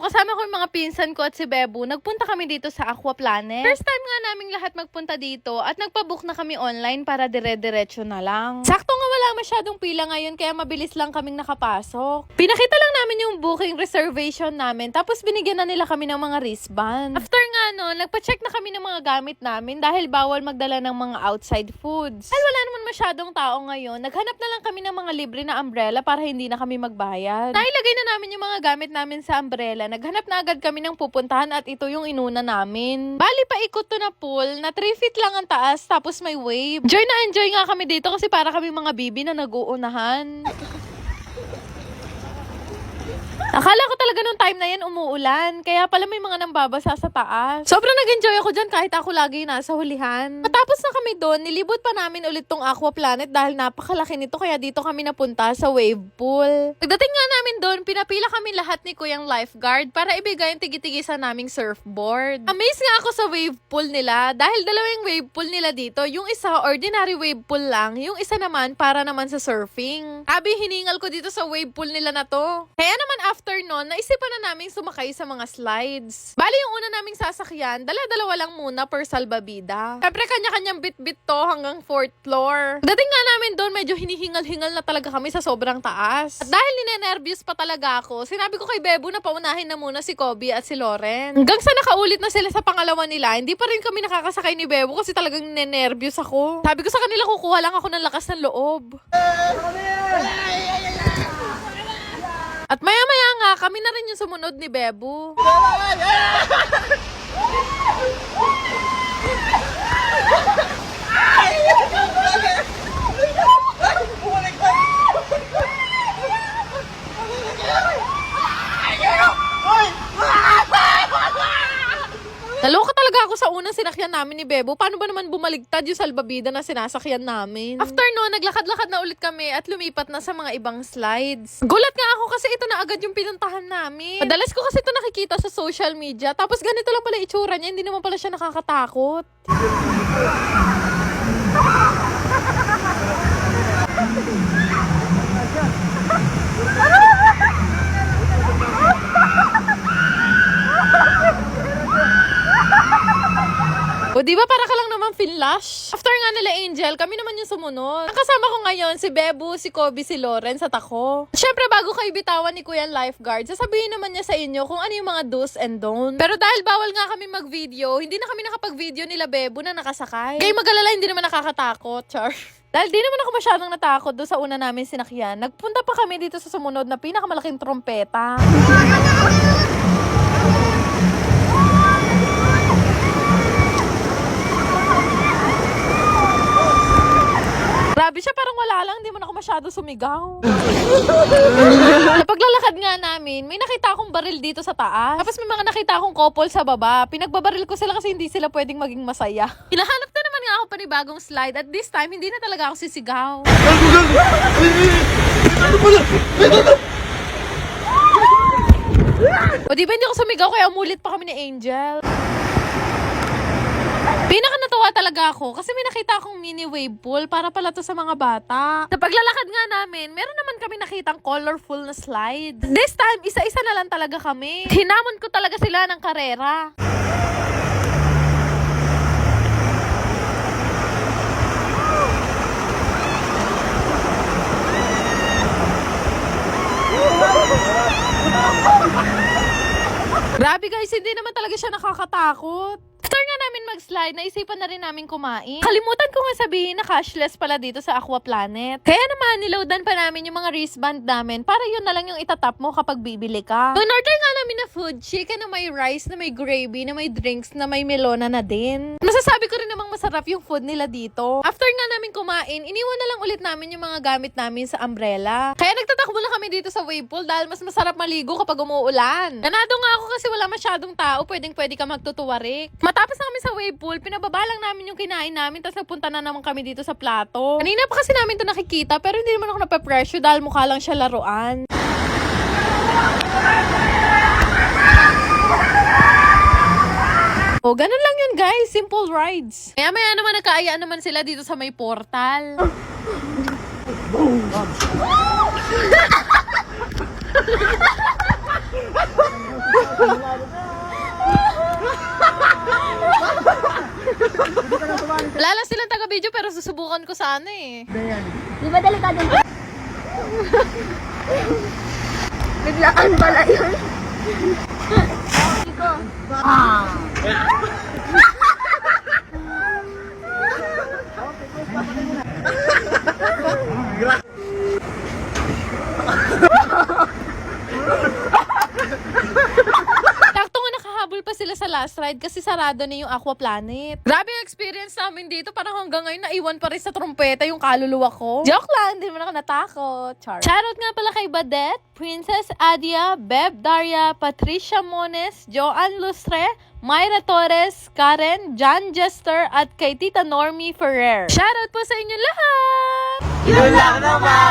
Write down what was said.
kasama ko yung mga pinsan ko at si Bebo, nagpunta kami dito sa Aqua Planet. First time nga naming lahat magpunta dito at nagpabook na kami online para dire-diretso na lang. Sakto nga wala masyadong pila ngayon kaya mabilis lang kaming nakapasok. Pinakita lang namin yung booking reservation namin tapos binigyan na nila kami ng mga wristband. After nga nun, nagpa-check na kami ng mga gamit namin dahil bawal magdala ng mga outside foods. Dahil wala naman masyadong tao ngayon, naghanap na lang kami ng mga libre na umbrella para hindi na kami magbayad. Nailagay na namin yung mga gamit namin sa umbrella. Naghanap na agad kami ng pupuntahan at ito yung inuna namin. Bali pa ikot to na pool na 3 feet lang ang taas tapos may wave. Enjoy nga kami dito kasi para kami mga bibi na nag-uunahan. Akala ko talaga nung time na yan umuulan, kaya pala may mga nambabasa sa taas. Sobrang nag-enjoy ako dyan kahit ako lagi nasa hulihan. Matapos na kami doon, nilibot pa namin ulit tong Aqua Planet dahil napakalaki nito kaya dito kami napunta sa wave pool. Pagdating nga namin doon, pinapila kami lahat ni Kuyang lifeguard para ibigay yung tigi-tigisa naming surfboard. Amazed nga ako sa wave pool nila dahil dalawang wave pool nila dito. Yung isa ordinary wave pool lang, yung isa naman para naman sa surfing. Abi, hiningal ko dito sa wave pool nila na to. Kaya naman after nun, naisipan na naming sumakay sa mga slides. Bali yung una naming sasakyan, dala-dalawa lang muna per salbabida. Siyempre kanya-kanyang bit-bit to hanggang 4th floor. Dating nga namin doon, medyo hinihingal-hingal na talaga kami sa sobrang taas. At dahil ninenervyos pa talaga ako, sinabi ko kay Bebo na paunahin na muna si Kobe at si Loren. Hanggang sa nakaulit na sila sa pangalawa nila, hindi pa rin kami nakakasakay ni Bebo kasi talagang ninenervyos ako. Sabi ko sa kanila, kukuha lang ako ng lakas ng loob. At maya-maya nga, kami na rin yung sumunod ni Bebo. Naloka talaga ako sa unang sinakyan namin ni Bebo. Paano ba naman bumaligtad yung salbabida na sinasakyan namin? After no, naglakad-lakad na ulit kami at lumipat na sa mga ibang slides. Gulat nga ako kasi ito na agad yung pinuntahan namin. Madalas ko kasi ito nakikita sa social media. Tapos ganito lang pala itsura niya. Hindi naman pala siya nakakatakot. O diba para ka lang naman finlash? After nga nila Angel, kami naman yung sumunod. Ang kasama ko ngayon, si Bebo, si Kobe, si Loren, at ako. Siyempre bago kayo bitawan ni Kuya lifeguard, sasabihin naman niya sa inyo kung ano yung mga do's and don't. Pero dahil bawal nga kami mag-video, hindi na kami nakapag-video nila Bebo na nakasakay. Kaya mag-alala, hindi naman nakakatakot, char. Dahil di naman ako masyadong natakot doon sa una namin sinakyan, nagpunta pa kami dito sa sumunod na pinakamalaking trompeta. Grabe siya, parang wala lang, hindi mo na ako masyado sumigaw. Sa paglalakad nga namin, may nakita akong baril dito sa taas. Tapos may mga nakita akong couple sa baba. Pinagbabaril ko sila kasi hindi sila pwedeng maging masaya. Hinahanap na naman nga ako panibagong slide at this time, hindi na talaga ako sisigaw. O diba hindi ako sumigaw kaya umulit pa kami ni Angel. Pinaka natawa talaga ako kasi may nakita akong mini wave pool para pala to sa mga bata. Sa paglalakad nga namin, meron naman kami nakitang colorful na slide. This time, isa-isa na lang talaga kami. Hinamon ko talaga sila ng karera. Grabe guys, hindi naman talaga siya nakakatakot. After nga namin mag-slide, naisipan na rin namin kumain. Kalimutan ko nga sabihin na cashless pala dito sa Aqua Planet. Kaya naman, niloadan pa namin yung mga wristband namin para yun na lang yung itatap mo kapag bibili ka. In-order nga namin na food, chicken na may rice, na may gravy, na may drinks, na may melona na din. Masasabi ko rin namang masarap yung food nila dito. After nga namin kumain, iniwan na lang ulit namin yung mga gamit namin sa umbrella. Kaya nagtatakbo na kami dito sa wave pool dahil mas masarap maligo kapag umuulan. Ganado nga ako kasi wala masyadong tao, pwede ka magtutuwarik. Matapos na kami sa wave pool, pinababa lang namin yung kinain namin, tapos nagpunta na naman kami dito sa plato. Kanina pa kasi namin to nakikita, pero hindi naman ako nape-pressure dahil mukha lang siya laruan. O, ganun lang yun guys, simple rides. Maya naman nagkaayaan naman sila dito sa may portal. Wala lang silang taga-video pero susubukan ko sana eh. Di ba delikado? Biglaan pala yun. Iko. Sakto nga nakahabol pa sila sa last ride kasi sarado na yung Aqua Planet. Grabe yung experience namin dito. Parang hanggang ngayon naiwan pa rin sa trumpeta yung kaluluwa ko. Joke lang, hindi mo na ako natakot. Char. Shoutout nga pala kay Badet, Princess Adia, Beb Daria, Patricia Mones, Joanne Lustre, Myra Torres, Karen, John Jester, at kay Tita Normie Ferrer. Shoutout po sa inyo lahat! Yun lang naman!